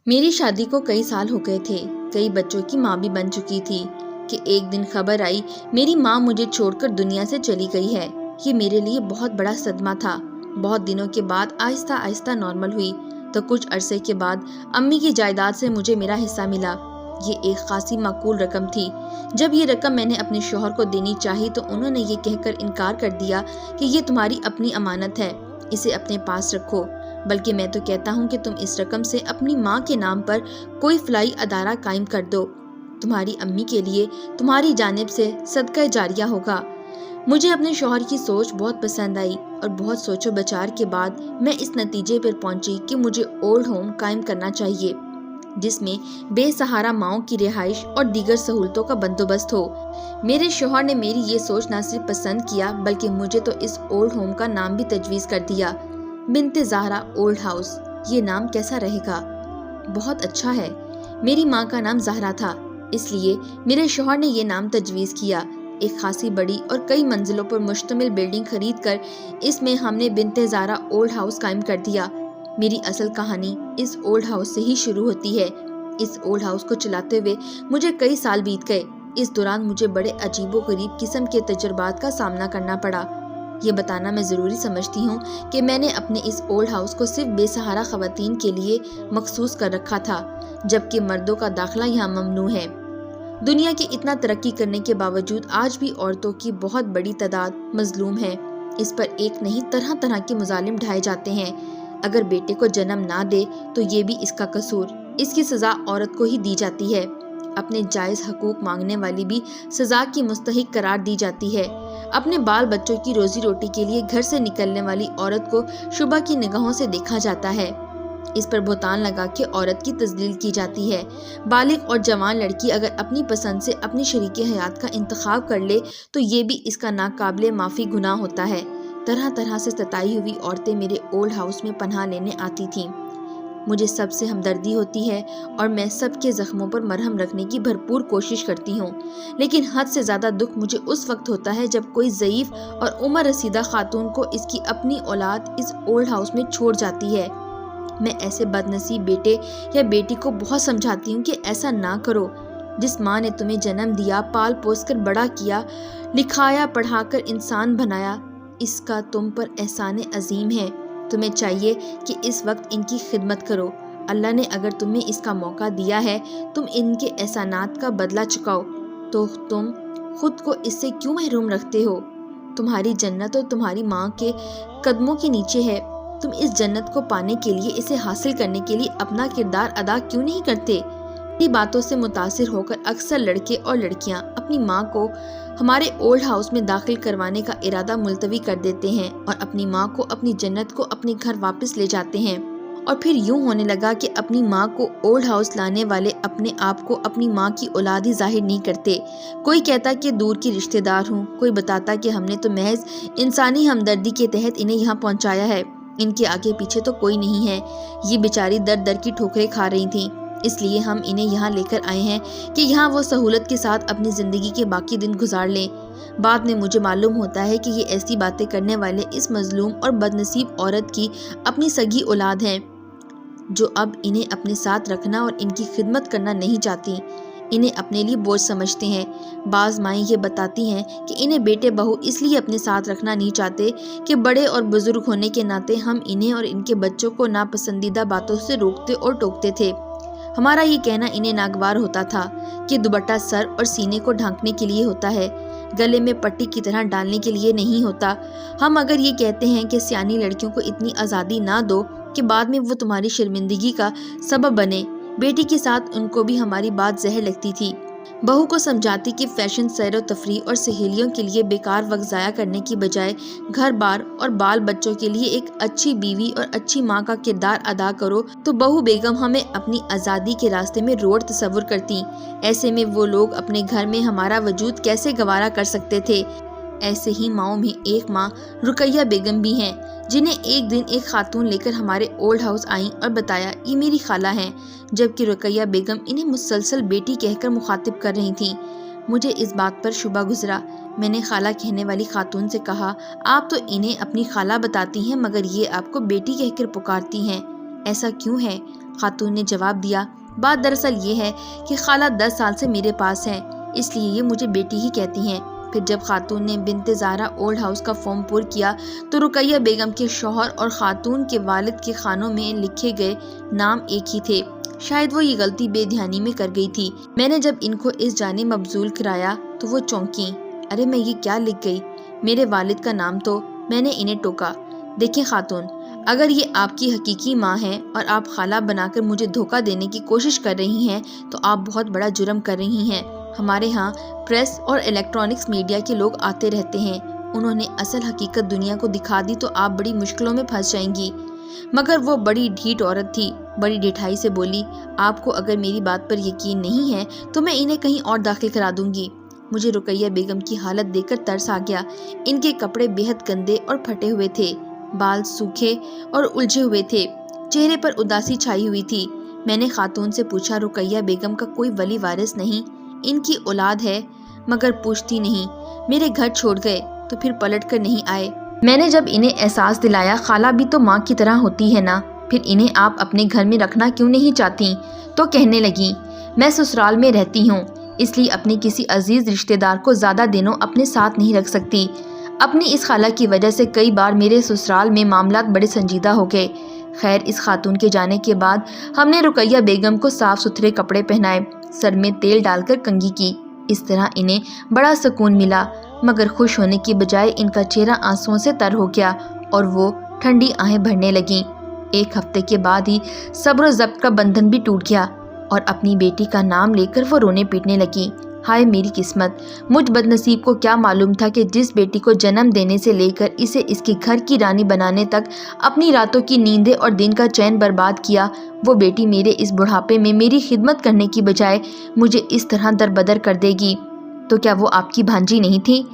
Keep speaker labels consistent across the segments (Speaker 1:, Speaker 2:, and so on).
Speaker 1: میری شادی کو کئی سال ہو گئے تھے، کئی بچوں کی ماں بھی بن چکی تھی کہ ایک دن خبر آئی میری ماں مجھے چھوڑ کر دنیا سے چلی گئی ہے۔ یہ میرے لیے بہت بڑا صدمہ تھا۔ بہت دنوں کے بعد آہستہ آہستہ نارمل ہوئی تو کچھ عرصے کے بعد امی کی جائیداد سے مجھے میرا حصہ ملا۔ یہ ایک خاصی معقول رقم تھی۔ جب یہ رقم میں نے اپنے شوہر کو دینی چاہی تو انہوں نے یہ کہہ کر انکار کر دیا کہ یہ تمہاری اپنی امانت ہے، اسے اپنے پاس رکھو۔ بلکہ میں تو کہتا ہوں کہ تم اس رقم سے اپنی ماں کے نام پر کوئی فلاحی ادارہ قائم کر دو، تمہاری امی کے لیے تمہاری جانب سے صدقہ جاریہ ہوگا۔ مجھے اپنے شوہر کی سوچ بہت پسند آئی اور بہت سوچ و بچار کے بعد میں اس نتیجے پر پہنچی کہ مجھے اولڈ ہوم قائم کرنا چاہیے جس میں بے سہارا ماؤں کی رہائش اور دیگر سہولتوں کا بندوبست ہو۔ میرے شوہر نے میری یہ سوچ نہ صرف پسند کیا بلکہ مجھے تو اس اولڈ ہوم کا نام بھی تجویز کر دیا، بنت زہرا اولڈ ہاؤس۔ یہ نام کیسا رہے گا؟ بہت اچھا ہے۔ میری ماں کا نام زہرا تھا، اس لیے میرے شوہر نے یہ نام تجویز کیا۔ ایک خاصی بڑی اور کئی منزلوں پر مشتمل بلڈنگ خرید کر اس میں ہم نے بنت زہرا اولڈ ہاؤس قائم کر دیا۔ میری اصل کہانی اس اولڈ ہاؤس سے ہی شروع ہوتی ہے۔ اس اولڈ ہاؤس کو چلاتے ہوئے مجھے کئی سال بیت گئے۔ اس دوران مجھے بڑے عجیب و غریب قسم کے تجربات کا سامنا کرنا پڑا۔ یہ بتانا میں ضروری سمجھتی ہوں کہ میں نے اپنے اس اولڈ ہاؤس کو صرف بے سہارا خواتین کے لیے مخصوص کر رکھا تھا، جبکہ مردوں کا داخلہ یہاں ممنوع ہے۔ دنیا کی اتنا ترقی کرنے کے باوجود آج بھی عورتوں کی بہت بڑی تعداد مظلوم ہے۔ اس پر ایک نہیں طرح طرح کے مظالم ڈھائے جاتے ہیں۔ اگر بیٹے کو جنم نہ دے تو یہ بھی اس کا قصور، اس کی سزا عورت کو ہی دی جاتی ہے۔ اپنے جائز حقوق مانگنے والی بھی سزا کی مستحق قرار دی جاتی ہے۔ اپنے بال بچوں کی روزی روٹی کے لیے گھر سے نکلنے والی عورت کو شبہ کی نگاہوں سے دیکھا جاتا ہے۔ اس پر بہتان لگا کے عورت کی تذلیل کی جاتی ہے۔ بالغ اور جوان لڑکی اگر اپنی پسند سے اپنی شریک حیات کا انتخاب کر لے تو یہ بھی اس کا ناقابل معافی گناہ ہوتا ہے۔ طرح طرح سے ستائی ہوئی عورتیں میرے اولڈ ہاؤس میں پناہ لینے آتی تھیں۔ مجھے سب سے ہمدردی ہوتی ہے اور میں سب کے زخموں پر مرہم رکھنے کی بھرپور کوشش کرتی ہوں، لیکن حد سے زیادہ دکھ مجھے اس وقت ہوتا ہے جب کوئی ضعیف اور عمر رسیدہ خاتون کو اس کی اپنی اولاد اس اولڈ ہاؤس میں چھوڑ جاتی ہے۔ میں ایسے بد نصیب بیٹے یا بیٹی کو بہت سمجھاتی ہوں کہ ایسا نہ کرو۔ جس ماں نے تمہیں جنم دیا، پال پوس کر بڑا کیا، لکھایا پڑھا کر انسان بنایا، اس کا تم پر احسان عظیم ہے۔ تمہیں چاہیے کہ اس وقت ان کی خدمت کرو۔ اللہ نے اگر تمہیں اس کا موقع دیا ہے، تم ان کے احسانات کا بدلہ چکاؤ، تو تم خود کو اس سے کیوں محروم رکھتے ہو؟ تمہاری جنت اور تمہاری ماں کے قدموں کے نیچے ہے۔ تم اس جنت کو پانے کے لیے، اسے حاصل کرنے کے لیے اپنا کردار ادا کیوں نہیں کرتے؟ میری باتوں سے متاثر ہو کر اکثر لڑکے اور لڑکیاں اپنی ماں کو ہمارے اولڈ ہاؤس میں داخل کروانے کا ارادہ ملتوی کر دیتے ہیں اور اپنی ماں کو، اپنی جنت کو اپنے گھر واپس لے جاتے ہیں۔ اور پھر یوں ہونے لگا کہ اپنی ماں کو اولڈ ہاؤس لانے والے اپنے آپ کو اپنی ماں کی اولاد ہی ظاہر نہیں کرتے۔ کوئی کہتا کہ دور کی رشتہ دار ہوں، کوئی بتاتا کہ ہم نے تو محض انسانی ہمدردی کے تحت انہیں یہاں پہنچایا ہے، ان کے آگے پیچھے تو کوئی نہیں ہے۔ یہ بیچاری در در کی ٹھوکریں کھا رہی تھیں، اس لیے ہم انہیں یہاں لے کر آئے ہیں کہ یہاں وہ سہولت کے ساتھ اپنی زندگی کے باقی دن گزار لیں۔ بعد میں مجھے معلوم ہوتا ہے کہ یہ ایسی باتیں کرنے والے اس مظلوم اور بد نصیب عورت کی اپنی سگی اولاد ہیں، جو اب انہیں اپنے ساتھ رکھنا اور ان کی خدمت کرنا نہیں چاہتی، انہیں اپنے لیے بوجھ سمجھتے ہیں۔ بعض مائیں یہ بتاتی ہیں کہ انہیں بیٹے بہو اس لیے اپنے ساتھ رکھنا نہیں چاہتے کہ بڑے اور بزرگ ہونے کے ناطے ہم انہیں اور ان کے بچوں کو ناپسندیدہ باتوں سے روکتے اور ٹوکتے تھے۔ ہمارا یہ کہنا انہیں ناگوار ہوتا تھا کہ دوپٹہ سر اور سینے کو ڈھانکنے کے لیے ہوتا ہے، گلے میں پٹی کی طرح ڈالنے کے لیے نہیں ہوتا۔ ہم اگر یہ کہتے ہیں کہ سیانی لڑکیوں کو اتنی آزادی نہ دو کہ بعد میں وہ تمہاری شرمندگی کا سبب بنے، بیٹی کے ساتھ ان کو بھی ہماری بات زہر لگتی تھی۔ بہو کو سمجھاتی کہ فیشن، سیر و تفریح اور سہیلیوں کے لیے بیکار وقت ضائع کرنے کی بجائے گھر بار اور بال بچوں کے لیے ایک اچھی بیوی اور اچھی ماں کا کردار ادا کرو، تو بہو بیگم ہمیں اپنی آزادی کے راستے میں روڑ تصور کرتی۔ ایسے میں وہ لوگ اپنے گھر میں ہمارا وجود کیسے گوارا کر سکتے تھے؟ ایسے ہی ماؤں میں ایک ماں رقیہ بیگم بھی ہیں، جنہیں ایک دن ایک خاتون لے کر ہمارے اولڈ ہاؤس آئیں اور بتایا یہ میری خالہ ہیں، جبکہ رقیہ بیگم انہیں مسلسل بیٹی کہہ کر مخاطب کر رہی تھیں۔ مجھے اس بات پر شبہ گزرا۔ میں نے خالہ کہنے والی خاتون سے کہا، آپ تو انہیں اپنی خالہ بتاتی ہیں مگر یہ آپ کو بیٹی کہہ کر پکارتی ہیں، ایسا کیوں ہے؟ खातून ने जवाब दिया, बात दरअसल ये है कि खाला 10 साल से मेरे पास है, इसलिए ये मुझे बेटी ही कहती हैं। फिर जब खातून ने बिनते ज़ाहरा ओल्ड हाउस का फॉर्म पुर किया तो रुकैया बेगम के शौहर और खातून के वालिद के खानों में लिखे गए नाम एक ही थे। शायद वो ये गलती बेध्यानी में कर गई थी। मैंने जब इनको इस जाने मबजूल कराया तो वो चौंकी। अरे मैं ये क्या लिख गई, मेरे वालिद का नाम तो। मैंने इन्हें टोका। देखें खातून, अगर ये आपकी हकीकी माँ है और आप खाला बनाकर मुझे धोखा देने की कोशिश कर रही हैं तो आप बहुत बड़ा जुर्म कर रही हैं। हमारे यहाँ प्रेस और इलेक्ट्रॉनिक्स मीडिया के लोग आते रहते हैं, उन्होंने असल हकीकत दुनिया को दिखा दी तो आप बड़ी मुश्किलों में फंस जाएंगी। मगर वो बड़ी ढीठ औरत थी, बड़ी ढिठाई से बोली, आपको अगर मेरी बात पर यकीन नहीं है तो मैं इन्हें कहीं और दाखिल करा दूंगी। मुझे रुकैया बेगम की हालत देखकर तरस आ गया। इनके कपड़े बेहद गंदे और फटे हुए थे, बाल सूखे और उलझे हुए थे, चेहरे पर उदासी छाई हुई थी। मैंने खातून से पूछा, रुकैया बेगम का कोई वली वारिस नहीं? इनकी औलाद है? मगर पूछती नहीं। मेरे घर छोड़ गए तो फिर पलट कर नहीं आए। मैंने जब इन्हें एहसास दिलाया खाला भी तो माँ की तरह होती है ना, फिर इन्हें आप अपने घर में रखना क्यों नहीं चाहती, तो कहने लगी, मैं ससुराल में रहती हूँ इसलिए अपने किसी अजीज रिश्तेदार को ज़्यादा दिनों अपने साथ नहीं रख सकती। अपनी इस खाला की वजह से कई बार मेरे ससुराल में मामलात बड़े संजीदा हो गए। खैर, इस खातून के जाने के बाद हमने रुकैया बेगम को साफ सुथरे कपड़े पहनाए, सर में तेल डालकर कंघी की। इस तरह इन्हें बड़ा सुकून मिला, मगर खुश होने की बजाय इनका चेहरा आंसुओं से तर हो गया और वो ठंडी आहें भरने लगीं। एक हफ्ते के बाद ही सब्र ज़ब्त का बंधन भी टूट गया और अपनी बेटी का नाम लेकर वो रोने पीटने लगी। हाय मेरी किस्मत, मुझ बदनसीब को क्या मालूम था कि जिस बेटी को जन्म देने से लेकर इसे इसके घर की रानी बनाने तक अपनी रातों की नींदें और दिन का चैन बर्बाद किया, वो बेटी मेरे इस बुढ़ापे में मेरी खिदमत करने की बजाय मुझे इस तरह दरबदर कर देगी। तो क्या वो आपकी भांजी नहीं थी?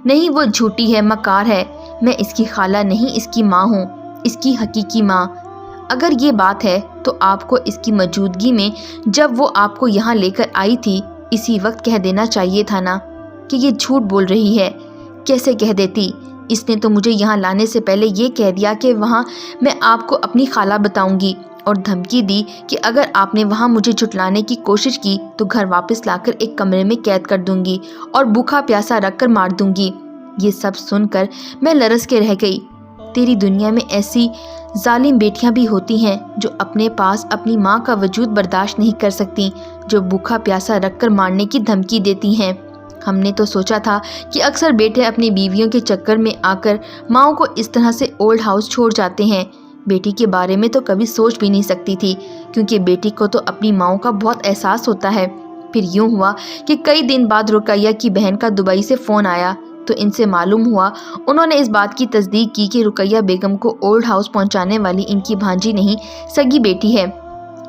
Speaker 1: नहीं, वो झूठी है, मकार है। मैं इसकी खाला नहीं, इसकी माँ हूँ, इसकी हकीकी माँ। अगर ये बात है तो आपको इसकी मौजूदगी में जब वो आपको यहाँ लेकर आई थी इसी वक्त कह देना चाहिए था ना कि ये झूठ बोल रही है। कैसे कह देती? इसने तो मुझे यहाँ लाने से पहले ये कह दिया कि वहाँ मैं आपको अपनी खाला बताऊंगी और धमकी दी कि अगर आपने वहाँ मुझे झुठलाने की कोशिश की तो घर वापस लाकर एक कमरे में कैद कर दूंगी और भूखा प्यासा रखकर मार दूंगी। ये सब सुनकर मैं लरस के रह गई। तेरी दुनिया में ऐसी जालिम बेटियां भी होती हैं जो अपने पास अपनी माँ का वजूद बर्दाश्त नहीं कर सकती, जो भूखा प्यासा रखकर मारने की धमकी देती हैं। हमने तो सोचा था कि अक्सर बेटे अपनी बीवियों के चक्कर में आकर माँओं को इस तरह से ओल्ड हाउस छोड़ जाते हैं। बेटी के बारे में तो कभी सोच भी नहीं सकती थी, क्योंकि बेटी को तो अपनी माँओं का बहुत एहसास होता है। फिर यूँ हुआ कि कई दिन बाद रुकैया की बहन का दुबई से फ़ोन आया तो इनसे मालूम हुआ, उन्होंने इस बात की तस्दीक की कि रुकैया बेगम को ओल्ड हाउस पहुंचाने वाली इनकी भांजी नहीं, सगी बेटी है।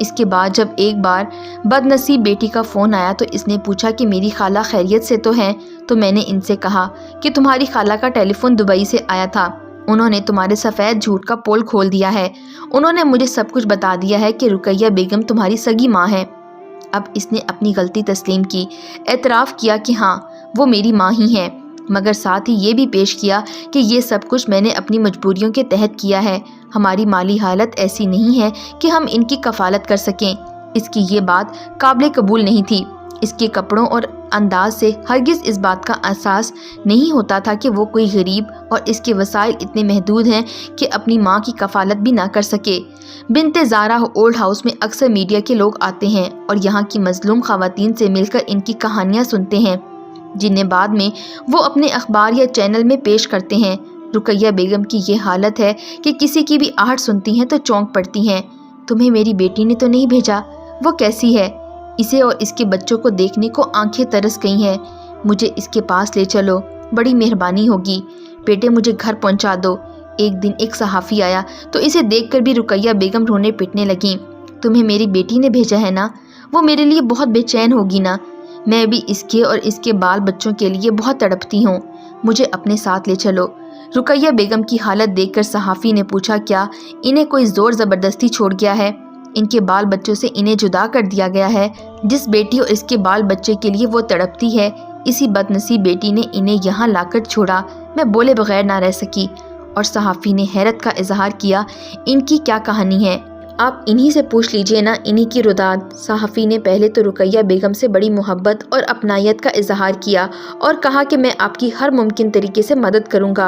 Speaker 1: इसके बाद जब एक बार बदनसीब बेटी का फ़ोन आया तो इसने पूछा कि मेरी खाला खैरियत से तो हैं, तो मैंने इनसे कहा कि तुम्हारी खाला का टेलीफोन दुबई से आया था, उन्होंने तुम्हारे सफ़ेद झूठ का पोल खोल दिया है। उन्होंने मुझे सब कुछ बता दिया है कि रुकैया बेगम तुम्हारी सगी माँ है। अब इसने अपनी गलती तस्लीम की, एतराफ़ किया कि हाँ वो मेरी माँ ही है, मगर साथ ही ये भी पेश किया कि ये सब कुछ मैंने अपनी मजबूरियों के तहत किया है। हमारी माली हालत ऐसी नहीं है कि हम इनकी कफालत कर सकें। इसकी ये बात काबिल कबूल नहीं थी। इसके कपड़ों और अंदाज से हरगिज़ इस बात का एहसास नहीं होता था कि वो कोई गरीब और इसके वसाइल इतने महदूद हैं कि अपनी माँ की कफालत भी ना कर सके। बिनते ज़ाहरा ओल्ड हाउस में अक्सर मीडिया के लोग आते हैं और यहाँ की मजलूम ख़वातीन से मिलकर इनकी कहानियाँ सुनते हैं, जिन्हें बाद में वो अपने अखबार या चैनल में पेश करते हैं। रुकैया बेगम की ये हालत है कि किसी की भी आहट सुनती हैं तो चौंक पड़ती हैं। तुम्हें मेरी बेटी ने तो नहीं भेजा? वो कैसी है? इसे और इसके बच्चों को देखने को आंखें तरस गई हैं। मुझे इसके पास ले चलो, बड़ी मेहरबानी होगी। बेटे मुझे घर पहुंचा दो। एक दिन एक सहाफ़ी आया तो इसे देखकर भी रुकैया बेगम रोने पिटने लगीं। तुम्हें मेरी बेटी ने भेजा है ना? वो मेरे लिए बहुत बेचैन होगी ना? मैं भी इसके और इसके बाल बच्चों के लिए बहुत तड़पती हूँ। मुझे अपने साथ ले चलो। रुकैया बेगम की हालत देखकर सहाफ़ी ने पूछा, क्या इन्हें कोई ज़ोर ज़बरदस्ती छोड़ गया है? इनके बाल बच्चों से इन्हें जुदा कर दिया गया है? जिस बेटी और इसके बाल बच्चे के लिए वो तड़पती है, इसी बदनसीब बेटी ने इन्हें यहाँ लाकर छोड़ा। मैं बोले बगैर ना रह सकी और सहाफ़ी ने हैरत का इजहार किया, इनकी क्या कहानी है? आप इन्हीं से पूछ लीजिए ना, इन्हीं की रुदाद। सहाफ़ी ने पहले तो रुकैया बेगम से बड़ी मोहब्बत और अपनायत का इजहार किया और कहा कि मैं आपकी हर मुमकिन तरीके से मदद करूँगा,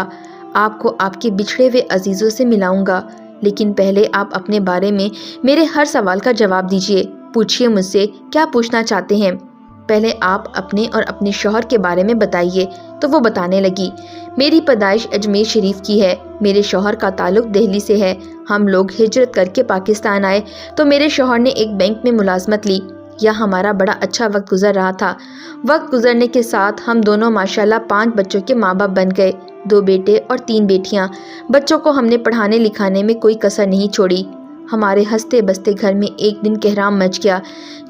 Speaker 1: आपको आपके बिछड़े हुए अजीज़ों से मिलाऊंगा, लेकिन पहले आप अपने बारे में मेरे हर सवाल का जवाब दीजिए। पूछिए मुझसे क्या पूछना चाहते हैं। पहले आप अपने और अपने शौहर के बारे में बताइए। तो वो बताने लगी, मेरी पैदाइश अजमेर शरीफ की है, मेरे शौहर का ताल्लुक दिल्ली से है। हम लोग हिजरत करके पाकिस्तान आए तो मेरे शौहर ने एक बैंक में मुलाजमत ली। यह हमारा बड़ा अच्छा वक्त गुजर रहा था। वक्त गुजरने के साथ हम दोनों माशाल्लाह 5 बच्चों के माँ बाप बन गए, 2 बेटे और 3 बेटियाँ। बच्चों को हमने पढ़ाने लिखाने में कोई कसर नहीं छोड़ी। हमारे हंसते बसते घर में एक दिन कहराम मच गया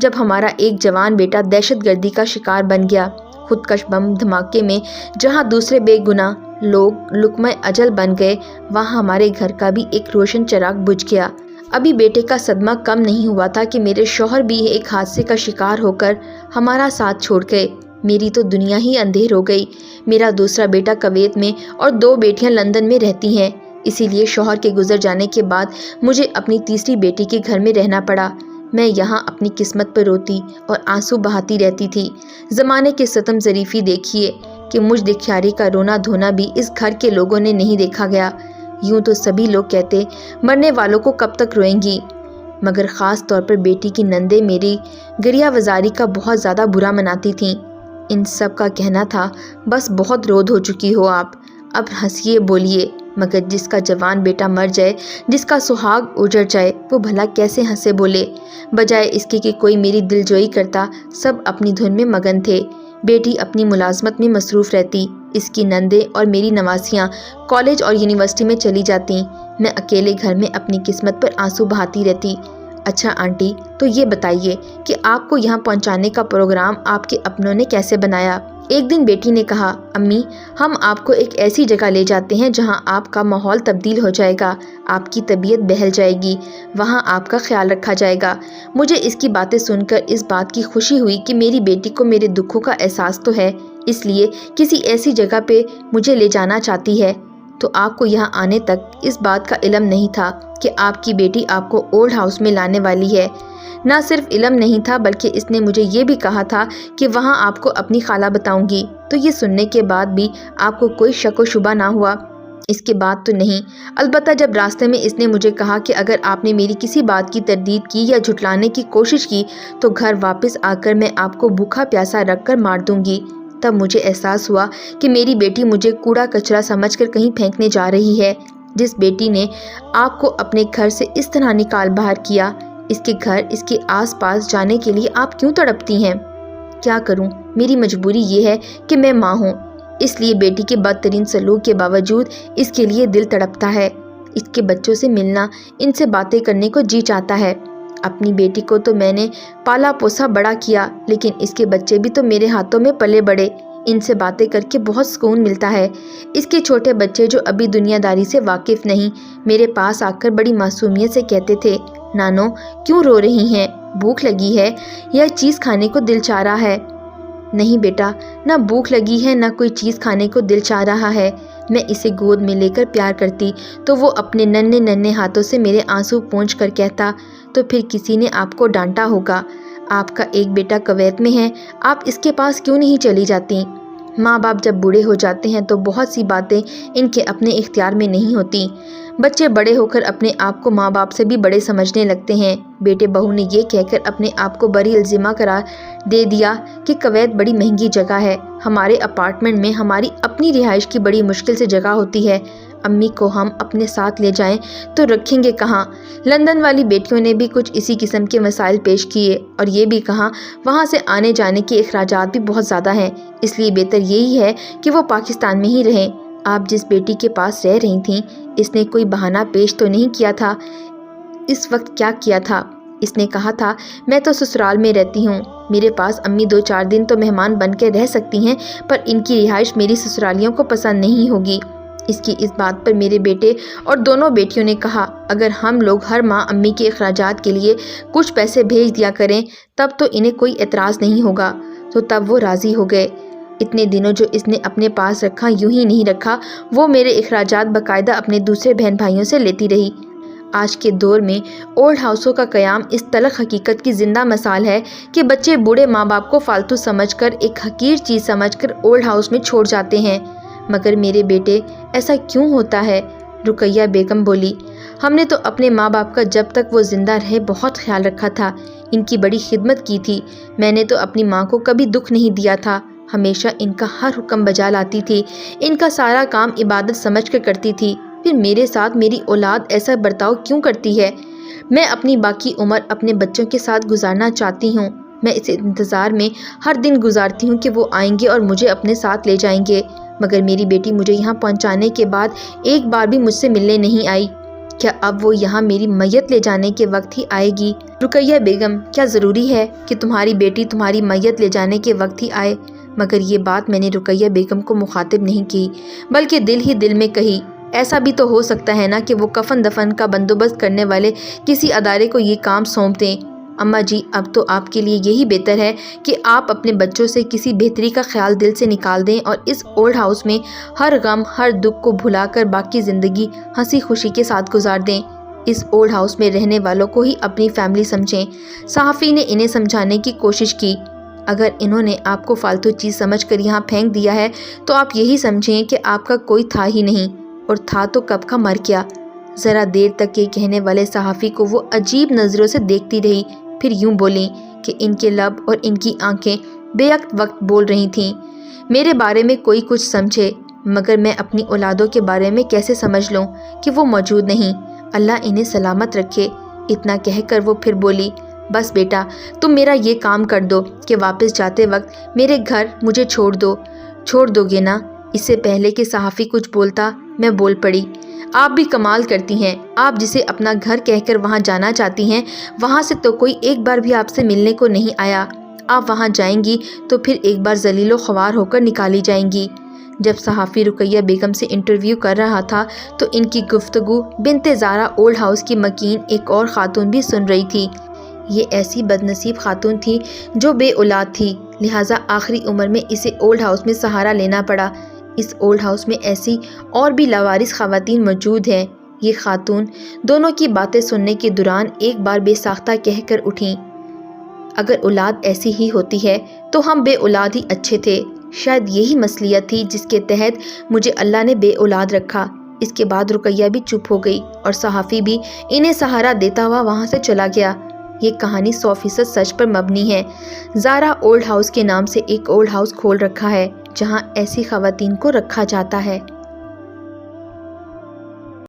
Speaker 1: जब हमारा एक जवान बेटा दहशतगर्दी का शिकार बन गया। खुदकश बम धमाके में जहां दूसरे बेगुनाह लोग लुकमा अजल बन गए, वहां हमारे घर का भी एक रोशन चिराग बुझ गया। अभी बेटे का सदमा कम नहीं हुआ था कि मेरे शौहर भी एक हादसे का शिकार होकर हमारा साथ छोड़ गए। मेरी तो दुनिया ही अंधेर हो गई। मेरा दूसरा बेटा कुवैत में और 2 बेटियां लंदन में रहती हैं। इसीलिए शौहर के गुजर जाने के बाद मुझे अपनी तीसरी बेटी के घर में रहना पड़ा। मैं यहाँ अपनी किस्मत पर रोती और आंसू बहाती रहती थी। ज़माने के सितम ज़रीफ़ी देखिए कि मुझ दिख्यारी का रोना धोना भी इस घर के लोगों ने नहीं देखा गया। यूं तो सभी लोग कहते मरने वालों को कब तक रोएंगी, मगर ख़ास तौर पर बेटी की नंदे मेरी गरिया वजारी का बहुत ज़्यादा बुरा मनाती थीं। इन सब का कहना था, बस बहुत रोद हो चुकी हो आप, अब हंसिए बोलिए। मगर जिसका जवान बेटा मर जाए, जिसका सुहाग उजड़ जाए, वो भला कैसे हंसे बोले। बजाय इसके कि कोई मेरी दिलजोई करता, सब अपनी धुन में मगन थे। बेटी अपनी मुलाजमत में मसरूफ़ रहती, इसकी नंदे और मेरी नवासियाँ कॉलेज और यूनिवर्सिटी में चली जाती। मैं अकेले घर में अपनी किस्मत पर आंसू बहाती रहती। अच्छा आंटी, तो ये बताइए कि आपको यहाँ पहुँचाने का प्रोग्राम आपके अपनों ने कैसे बनाया। एक दिन बेटी ने कहा, अम्मी हम आपको एक ऐसी जगह ले जाते हैं जहाँ आपका माहौल तब्दील हो जाएगा, आपकी तबीयत बहल जाएगी, वहाँ आपका ख्याल रखा जाएगा। मुझे इसकी बातें सुनकर इस बात की खुशी हुई कि मेरी बेटी को मेरे दुखों का एहसास तो है, इसलिए किसी ऐसी जगह पे मुझे ले जाना चाहती है। तो आपको यहाँ आने तक इस बात का इल्म नहीं था कि आपकी बेटी आपको ओल्ड हाउस में लाने वाली है। ना सिर्फ इल्म नहीं था बल्कि इसने मुझे ये भी कहा था कि वहाँ आपको अपनी खाला बताऊंगी। तो ये सुनने के बाद भी आपको कोई शक व शुबा ना हुआ? इसके बाद तो नहीं, अलबत्ता जब रास्ते में इसने मुझे कहा कि अगर आपने मेरी किसी बात की तरदीद की या झुटलाने की कोशिश की तो घर वापस आकर मैं आपको भूखा प्यासा रख कर मार दूंगी। तब मुझे एहसास हुआ कि मेरी बेटी मुझे कूड़ा कचरा समझकर कहीं फेंकने जा रही है। जिस बेटी ने आपको अपने घर से इस तरह निकाल बाहर किया, इसके घर इसके आसपास जाने के लिए आप क्यों तड़पती हैं? क्या करूं, मेरी मजबूरी ये है कि मैं माँ हूँ, इसलिए बेटी के बदतरीन सलूक के बावजूद इसके लिए दिल तड़पता है। इसके बच्चों से मिलना, इनसे बातें करने को जी चाहता है। अपनी बेटी को तो मैंने पाला पोसा बड़ा किया, लेकिन इसके बच्चे भी तो मेरे हाथों में पले बड़े। इनसे बातें करके बहुत सुकून मिलता है। इसके छोटे बच्चे जो अभी दुनियादारी से वाकिफ़ नहीं, मेरे पास आकर बड़ी मासूमियत से कहते थे, नानो क्यों रो रही हैं, भूख लगी है, यह चीज़ खाने को दिल चाह रहा है। नहीं बेटा, ना भूख लगी है ना कोई चीज़ खाने को दिल चाह रहा है। मैं इसे गोद में लेकर प्यार करती तो वो अपने नन्हे नन्हे हाथों से मेरे आंसू पोंछ कर कहता, तो फिर किसी ने आपको डांटा होगा। आपका एक बेटा कुवैत में है, आप इसके पास क्यों नहीं चली जाती? माँ बाप जब बूढ़े हो जाते हैं तो बहुत सी बातें इनके अपने इख्तियार में नहीं होती। बच्चे बड़े होकर अपने आप को माँ बाप से भी बड़े समझने लगते हैं। बेटे बहू ने ये कहकर अपने आप को बड़ी इल्जिमा करार दे दिया कि कुवैत बड़ी महंगी जगह है, हमारे अपार्टमेंट में हमारी अपनी रिहाइश की बड़ी मुश्किल से जगह होती है, अम्मी को हम अपने साथ ले जाएं तो रखेंगे कहाँ? लंदन वाली बेटियों ने भी कुछ इसी किस्म के मसाइल पेश किए और ये भी कहा वहाँ से आने जाने के अखराजात भी बहुत ज़्यादा हैं, इसलिए बेहतर यही है कि वो पाकिस्तान में ही रहें। आप जिस बेटी के पास रह रही थीं, इसने कोई बहाना पेश तो नहीं किया था? इस वक्त क्या किया था? इसने कहा था, मैं तो ससुराल में रहती हूँ, मेरे पास अम्मी 2-4 दिन तो मेहमान बन के रह सकती हैं, पर इनकी रिहाइश मेरी ससुरालियों को पसंद नहीं होगी। इसकी इस बात पर मेरे बेटे और दोनों बेटियों ने कहा, अगर हम लोग हर माह अम्मी के अखराजात के लिए कुछ पैसे भेज दिया करें तब तो इन्हें कोई एतराज़ नहीं होगा। तो तब वो राज़ी हो गए। इतने दिनों जो इसने अपने पास रखा, यूं ही नहीं रखा, वो मेरे अखराजात बाकायदा अपने दूसरे बहन भाइयों से लेती रही। آج کے دور میں اولڈ ہاؤسوں کا قیام اس تلخ حقیقت کی زندہ مثال ہے کہ بچے بوڑھے ماں باپ کو فالتو سمجھ کر، ایک حقیر چیز سمجھ کر اولڈ ہاؤس میں چھوڑ جاتے ہیں۔ مگر میرے بیٹے، ایسا کیوں ہوتا ہے؟ رقیہ بیگم بولی۔ ہم نے تو اپنے ماں باپ کا جب تک وہ زندہ رہے بہت خیال رکھا تھا، ان کی بڑی خدمت کی تھی۔ میں نے تو اپنی ماں کو کبھی دکھ نہیں دیا تھا، ہمیشہ ان کا ہر حکم بجا لاتی تھی، ان کا سارا کام عبادت سمجھ کر کرتی تھی۔ پھر میرے ساتھ میری اولاد ایسا برتاؤ کیوں کرتی ہے؟ میں اپنی باقی عمر اپنے بچوں کے ساتھ گزارنا چاہتی ہوں۔ میں اس انتظار میں ہر دن گزارتی ہوں کہ وہ آئیں گے اور مجھے اپنے ساتھ لے جائیں گے، مگر میری بیٹی مجھے یہاں پہنچانے کے بعد ایک بار بھی مجھ سے ملنے نہیں آئی۔ کیا اب وہ یہاں میری میت لے جانے کے وقت ہی آئے گی؟ رقیہ بیگم، کیا ضروری ہے کہ تمہاری بیٹی تمہاری میت لے جانے کے وقت ہی آئے؟ مگر یہ بات میں نے رقیہ بیگم کو مخاطب نہیں کی، بلکہ دل ہی دل میں کہی۔ ایسا بھی تو ہو سکتا ہے نا کہ وہ کفن دفن کا بندوبست کرنے والے کسی ادارے کو یہ کام سونپ دیں۔ اماں جی، اب تو آپ کے لیے یہی بہتر ہے کہ آپ اپنے بچوں سے کسی بہتری کا خیال دل سے نکال دیں اور اس اولڈ ہاؤس میں ہر غم ہر دکھ کو بھلا کر باقی زندگی ہنسی خوشی کے ساتھ گزار دیں۔ اس اولڈ ہاؤس میں رہنے والوں کو ہی اپنی فیملی سمجھیں۔ صحافی نے انہیں سمجھانے کی کوشش کی۔ اگر انہوں نے آپ کو فالتو چیز سمجھ کر یہاں پھینک دیا ہے تو آپ یہی سمجھیں کہ آپ کا کوئی تھا ہی نہیں، اور تھا تو کب کا مر گیا۔ ذرا دیر تک یہ کہنے والے صحافی کو وہ عجیب نظروں سے دیکھتی رہی، پھر یوں بولیں کہ ان کے لب اور ان کی آنکھیں بیک وقت بول رہی تھیں، میرے بارے میں کوئی کچھ سمجھے، مگر میں اپنی اولادوں کے بارے میں کیسے سمجھ لوں کہ وہ موجود نہیں؟ اللہ انہیں سلامت رکھے۔ اتنا کہہ کر وہ پھر بولی، بس بیٹا، تم میرا یہ کام کر دو کہ واپس جاتے وقت میرے گھر مجھے چھوڑ دو گے نا؟ اس سے پہلے کہ صحافی کچھ بولتا، میں بول پڑی، آپ بھی کمال کرتی ہیں۔ آپ جسے اپنا گھر کہہ کر وہاں جانا چاہتی ہیں، وہاں سے تو کوئی ایک بار بھی آپ سے ملنے کو نہیں آیا۔ آپ وہاں جائیں گی تو پھر ایک بار ذلیل و خوار ہو کر نکالی جائیں گی۔ جب صحافی رقیہ بیگم سے انٹرویو کر رہا تھا تو ان کی گفتگو بنت زارا اولڈ ہاؤس کی مکین ایک اور خاتون بھی سن رہی تھی۔ یہ ایسی بدنصیب خاتون تھی جو بے اولاد تھی، لہٰذا آخری عمر میں اسے اولڈ ہاؤس میں سہارا لینا پڑا۔ اس اولڈ ہاؤس میں ایسی اور بھی لاوارث خواتین موجود ہیں۔ یہ خاتون دونوں کی باتیں سننے کے دوران ایک بار بے ساختہ کہہ کر اٹھیں، اگر اولاد ایسی ہی ہوتی ہے تو ہم بے اولاد ہی اچھے تھے۔ شاید یہی مصلیت تھی جس کے تحت مجھے اللہ نے بے اولاد رکھا۔ اس کے بعد رقیہ بھی چپ ہو گئی اور صحافی بھی انہیں سہارا دیتا ہوا وہاں سے چلا گیا۔ یہ کہانی 100% سچ پر مبنی ہے۔ زارا اولڈ ہاؤس کے نام سے ایک اولڈ ہاؤس کھول رکھا ہے جہاں ایسی خواتین کو رکھا جاتا ہے۔